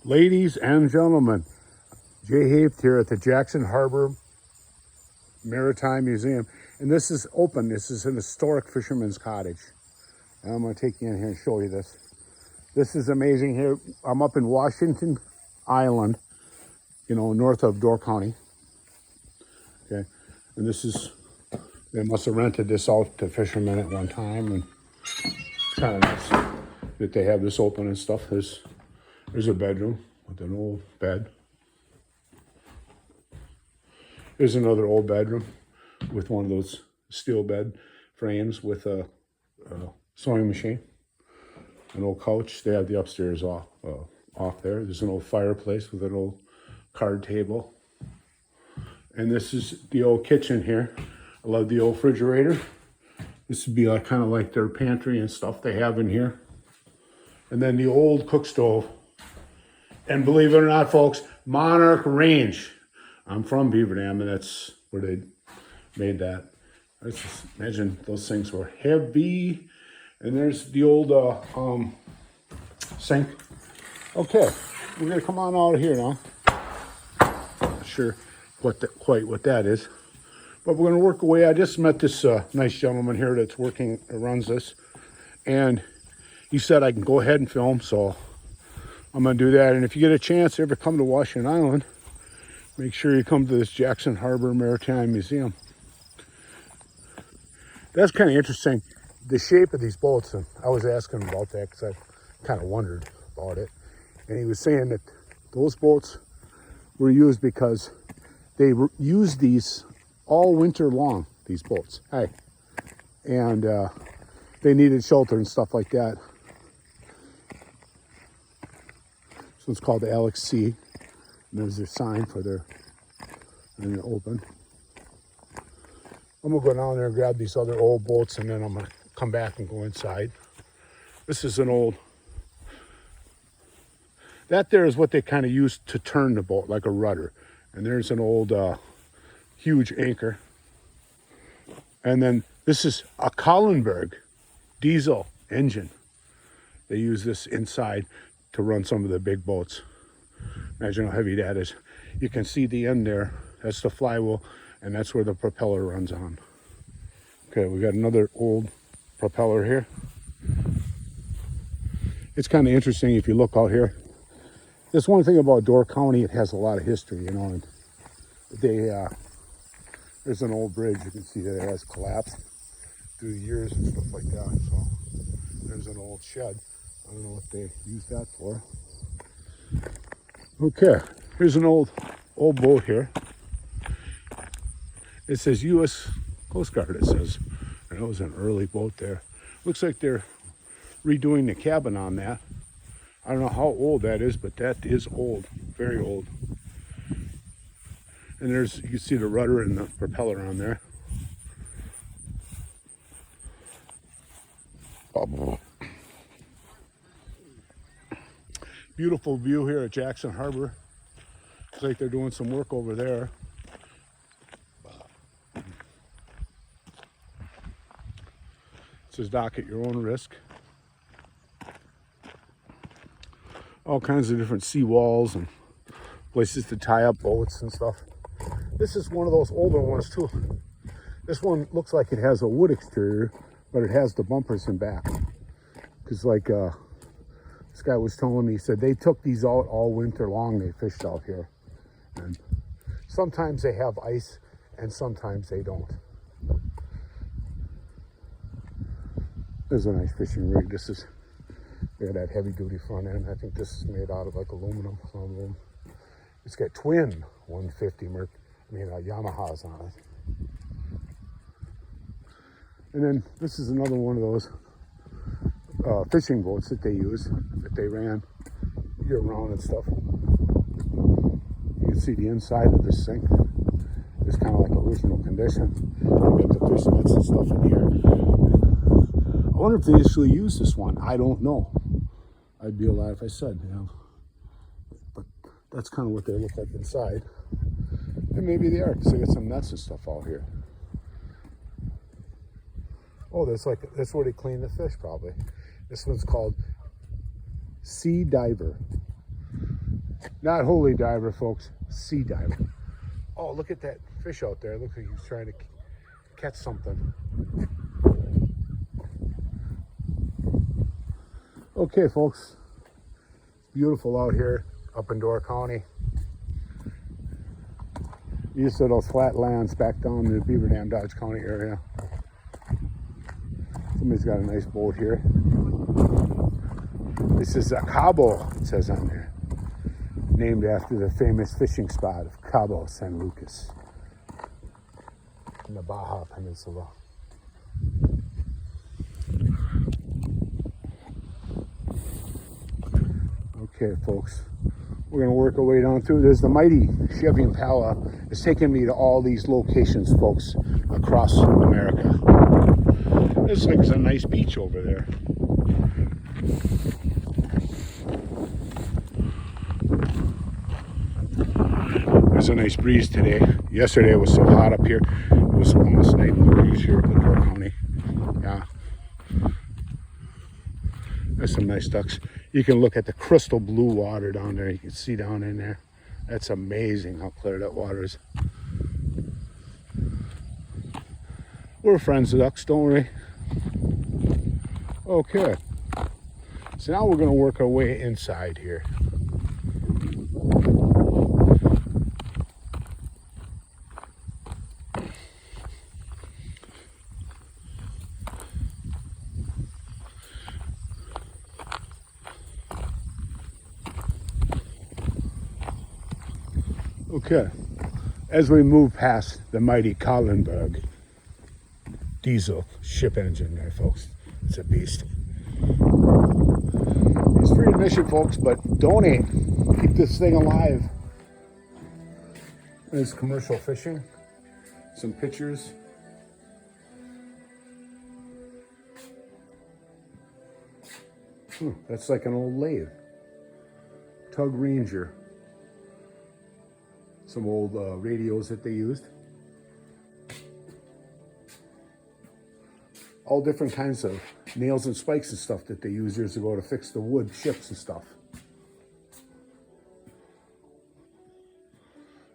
Ladies and gentlemen, Jay Haft here at the Jackson Harbor Maritime Museum. And this is open. This is an historic fisherman's cottage. And I'm going to take you in here and show you this. This is amazing here. I'm up in Washington Island, north of Door County. Okay. And this is, they must have rented this out to fishermen at one time. And it's kind of nice that they have this open and stuff. There's a bedroom with an old bed. There's another old bedroom with one of those steel bed frames with a sewing machine. An old couch. They have the upstairs off there. There's an old fireplace with an old card table. And this is the old kitchen here. I love the old refrigerator. This would be kind of like their pantry and stuff they have in here. And then the old cook stove. And believe it or not, folks, Monarch Range. I'm from Beaver Dam, and that's where they made that. I just imagine those things were heavy. And there's the old sink. Okay, we're gonna come on out of here now. Not sure quite what that is, but we're gonna work away. I just met this nice gentleman here that runs this, and he said I can go ahead and film, so I'm gonna do that. And if you get a chance to ever come to Washington Island, make sure you come to this Jackson Harbor Maritime Museum. That's kind of interesting, the shape of these boats. And I was asking him about that because I kind of wondered about it. And he was saying that those boats were used because they used these all winter long, these boats. Hey. And they needed shelter and stuff like that. This one's called the Alex C. And there's their sign for their, and they're open. I'm gonna go down there and grab these other old boats, and then I'm gonna come back and go inside. This is an old, that there is what they kind of used to turn the boat, like a rudder. And there's an old huge anchor. And then this is a Collenberg diesel engine. They use this inside to run some of the big boats. Imagine how heavy that is. You can see the end there. That's the flywheel, and that's where the propeller runs on. Okay, we got another old propeller here. It's kind of interesting if you look out here. There's one thing about Door County, it has a lot of history, and there's an old bridge. You can see that it has collapsed through the years and stuff like that. So there's an old shed. I don't know what they use that for. Okay, here's an old boat here. It says U.S. Coast Guard, it says. And it was an early boat there. Looks like they're redoing the cabin on that. I don't know how old that is, but that is old, very old. And you can see the rudder and the propeller on there. Beautiful view here at Jackson Harbor. Looks like they're doing some work over there. It says dock at your own risk. All kinds of different seawalls and places to tie up boats and stuff. This is one of those older ones too. This one looks like it has a wood exterior, but it has the bumpers in back. Because this guy was telling me, he said they took these out all winter long. They fished out here. And sometimes they have ice and sometimes they don't. There's a nice fishing rig. They got that heavy duty front end. I think this is made out of like aluminum. Some of them. It's got twin 150 Yamahas on it. And then this is another one of those fishing boats that they use, that they ran year round and stuff. You can see the inside of this thing. It's kind of like original condition. You got the fish nets and stuff in here. I wonder if they actually use this one. I don't know. I'd be a lie if I said, But that's kind of what they look like inside. And maybe they are, because they got some nets and stuff out here. Oh, that's where they clean the fish, probably. This one's called Sea Diver. Not holy diver, folks. Sea diver. Oh, look at that fish out there. Looks like he's trying to catch something. Okay, folks. It's beautiful out here up in Door County. Used to those flat lands back down in the Beaver Dam, Dodge County area. Somebody's got a nice boat here. This is a Cabo, it says on there. Named after the famous fishing spot of Cabo San Lucas in the Baja Peninsula. Okay, folks. We're going to work our way down through. There's the mighty Chevy Impala. It's taking me to all these locations, folks, across America. This looks like a nice beach over there. There's a nice breeze today. Yesterday it was so hot up here. It was almost nightly breeze here up in Door County. Yeah. There's some nice ducks. You can look at the crystal blue water down there. You can see down in there. That's amazing how clear that water is. We're friends of ducks, don't we? Okay. So now we're going to work our way inside here. Okay, as we move past the mighty Kahlenberg diesel ship engine there, folks. It's a beast. It's free admission, folks, but donate. Keep this thing alive. There's commercial fishing. Some pictures. That's like an old lathe. Tug Ranger. Some old radios that they used. All different kinds of nails and spikes and stuff that they used years ago to fix the wood ships and stuff.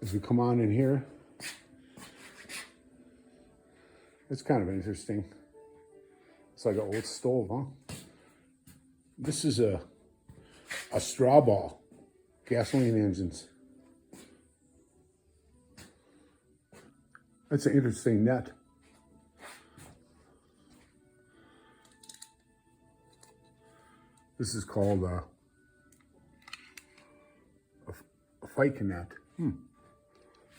As we come on in here, it's kind of interesting. It's like an old stove, huh? This is a straw ball, gasoline engines. That's an interesting net. This is called a fight net.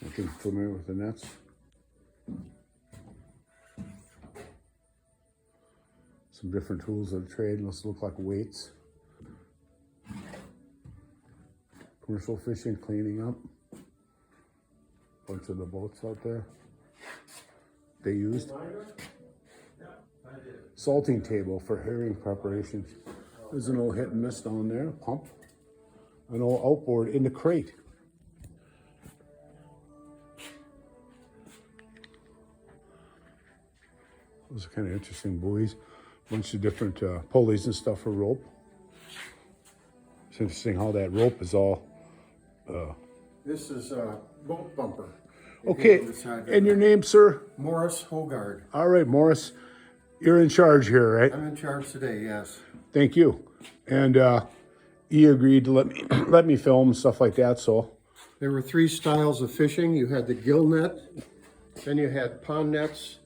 Looking familiar with the nets. Some different tools of the trade. Must look like weights. Commercial fishing, cleaning up. Bunch of the boats out there. They used salting table for herring preparations. There's an old hit and miss down there, pump, an old outboard in the crate. Those are kind of interesting buoys, bunch of different pulleys and stuff for rope. It's interesting how that rope is all. This is a boat bumper. Okay, and your name, sir? Morris Hogard. All right, Morris, you're in charge here, right? I'm in charge today, yes. Thank you. And you agreed to let me film and stuff like that, so. There were three styles of fishing. You had the gill net, then you had pond nets,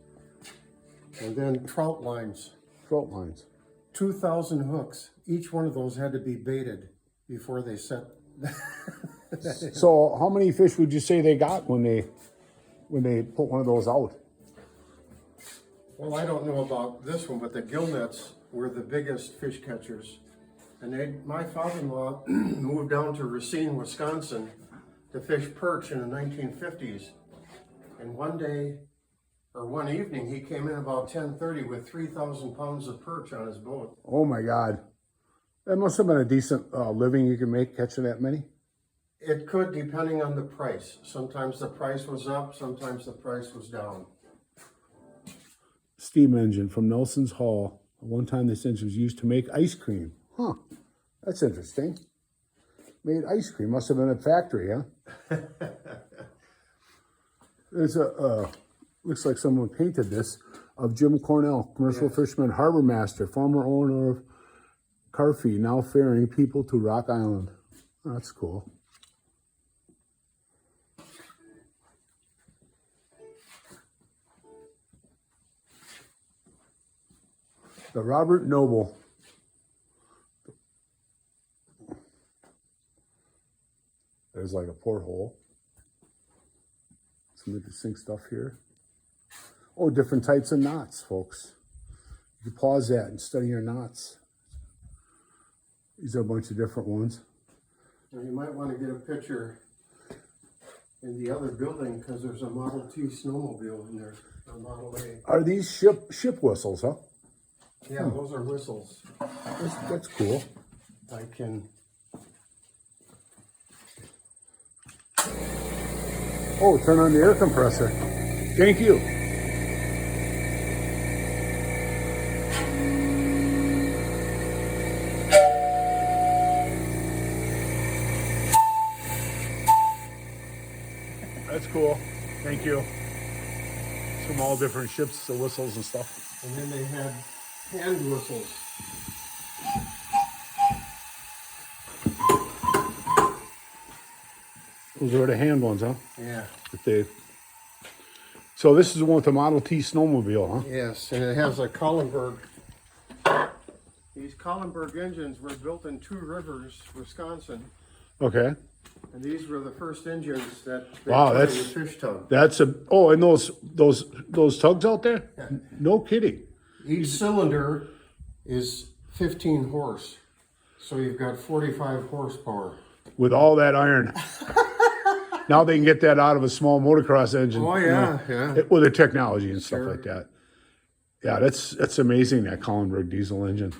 and then trout lines. Trout lines. 2,000 hooks. Each one of those had to be baited before they set. So how many fish would you say they got when they put one of those out? Well, I don't know about this one, but the gill nets were the biggest fish catchers. And my father-in-law moved down to Racine, Wisconsin to fish perch in the 1950s. And one day, or one evening, he came in about 10:30 with 3,000 pounds of perch on his boat. Oh my God. That must have been a decent living you can make catching that many. It could, depending on the price. Sometimes the price was up, sometimes the price was down. Steam engine from Nelson's Hall. One time this engine was used to make ice cream. Huh, that's interesting. made ice cream. Must have been a factory, huh? There's looks like someone painted this, of Jim Cornell, commercial fisherman, harbor master, former owner of Carfee, now ferrying people to Rock Island. Oh, that's cool. The Robert Noble. There's like a porthole. Some interesting stuff here. Oh, different types of knots, folks. You can pause that and study your knots. These are a bunch of different ones. Now you might want to get a picture in the other building because there's a Model T snowmobile in there, a Model A. Are these ship whistles, huh? Yeah, those are whistles. That's cool. I can. Oh, turn on the air compressor. Thank you. That's cool. Thank you. It's from all different ships, the whistles and stuff. And then they had hand whistles. Those are the hand ones, huh? Yeah. So this is the one with the Model T snowmobile, huh? Yes, and it has a Collenberg. These Collenberg engines were built in Two Rivers, Wisconsin, Okay. and these were the first engines that they Wow, put that's- in the fish tug. That's a, oh, and those tugs out there? No kidding. Each cylinder is 15 horse, so you've got 45 horsepower. With all that iron. Now they can get that out of a small motocross engine. Oh, you yeah, know, yeah. with the technology and stuff Sure. like that. Yeah, that's amazing, that Collenberg diesel engine.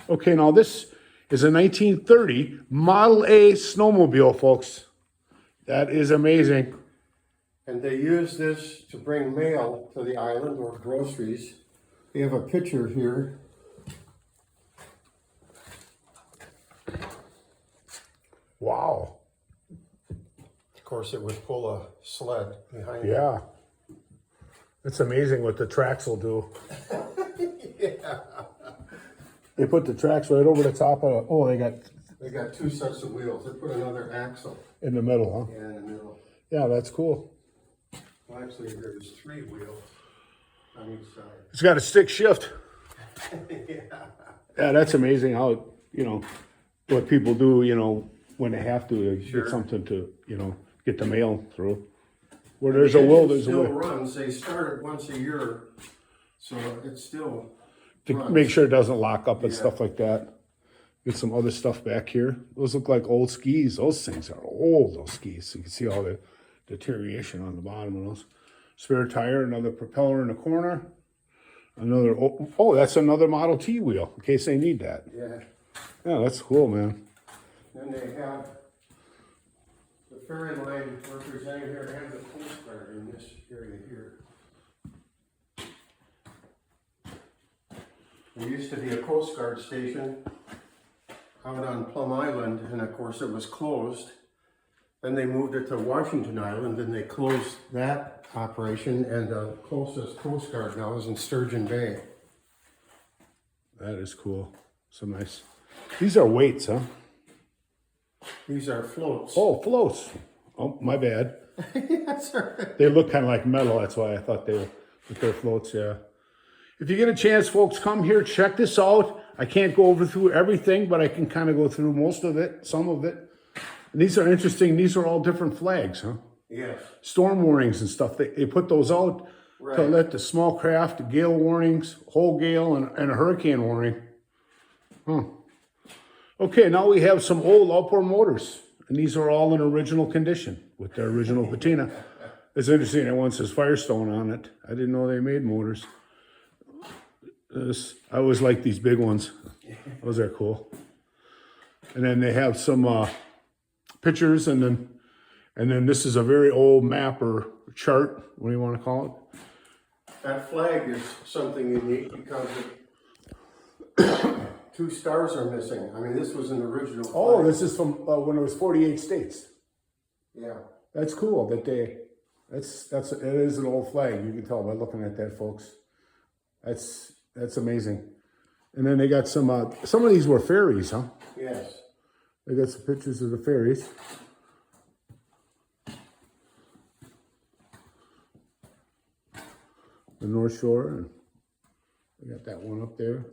Okay, now this is a 1930 Model A snowmobile, folks. That is amazing. And they use this to bring mail to the island or groceries. We have a picture here. Wow. Of course, it would pull a sled behind it. Yeah. It's amazing what the tracks will do. Yeah. They put the tracks right over the top of it. Oh, they got They got two sets of wheels. They put another axle in the middle, huh? in the middle. Yeah, that's cool. Well, actually, there's three wheels on each side. It's got a stick shift. Yeah. Yeah, that's amazing how, what people do, when they have to Sure. get something to, get the mail through. Where there's a will, there's a still way. runs. They start it once a year, so it's still To runs. make sure it doesn't lock up and Yeah. stuff like that. Get some other stuff back here. Those look like old skis. Those things are old, those skis. You can see all the deterioration on the bottom of those. Spare tire, another propeller in the corner. Another, oh, that's another Model T wheel, in case they need that. Yeah. Yeah, that's cool, man. Then they have the ferry line represented here and the Coast Guard in this area here. There used to be a Coast Guard station out on Plum Island, and of course it was closed. Then they moved it to Washington Island, and they closed that operation, and the closest Coast Guard now is in Sturgeon Bay. That is cool. So nice. These are weights, huh? These are floats. Oh, floats. Oh, my bad. That's all right. They look kind of like metal. That's why I thought they were with their floats, yeah. If you get a chance, folks, come here, check this out. I can't go over through everything, but I can kind of go through most of it, some of it. And these are interesting. These are all different flags, huh? Yes. Storm warnings and stuff. They put those out to Right. let the small craft, gale warnings, whole gale, and a hurricane warning. Huh. Okay, now we have some old outboard motors. And these are all in original condition with their original patina. It's interesting, that one says Firestone on it. I didn't know they made motors. I always like these big ones. Those are cool. And then they have some pictures, and then this is a very old map or chart, what do you want to call it? That flag is something unique because it 2 stars are missing. I mean, this was an original Oh, flag. this is from when it was 48 states. Yeah. That's cool that they, it is an old flag. You can tell by looking at that, folks. That's amazing. And then they got some of these were ferries, huh? Yes. They got some pictures of the ferries. The North Shore, and we got that one up there.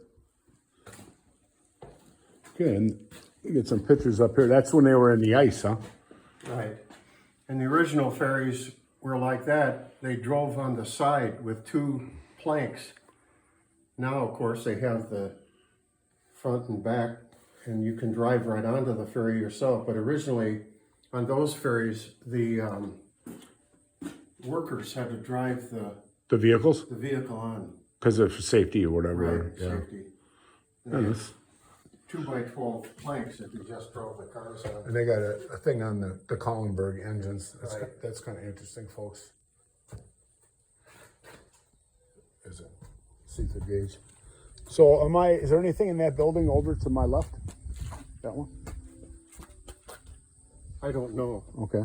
Okay, and we get some pictures up here. That's when they were in the ice, huh? Right. And the original ferries were like that. They drove on the side with 2 planks. Now, of course, they have the front and back, and you can drive right onto the ferry yourself. But originally, on those ferries, the workers had to drive The vehicles? the vehicle on. Because of safety or whatever. Right, safety. Yeah, that's- 2x12 planks if you just drove the cars on. And they got a thing on the Collenberg engines. Right. That's kind of interesting, folks. Is it? See the gauge. So is there anything in that building over to my left? That one? I don't know. Okay.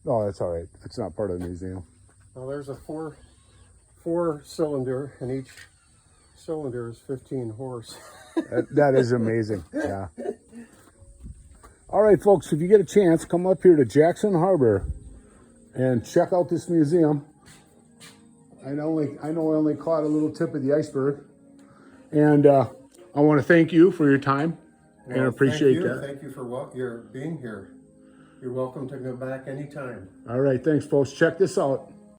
Oh, that's all right. It's not part of the museum. Well, there's a four cylinder, and each cylinder is 15 horse. That is amazing. Yeah. All right, folks, if you get a chance, come up here to Jackson Harbor and check out this museum. I know I only caught a little tip of the iceberg. And I want to thank you for your time and appreciate that. Thank you for your being here. You're welcome to go back anytime. All right, thanks, folks. Check this out.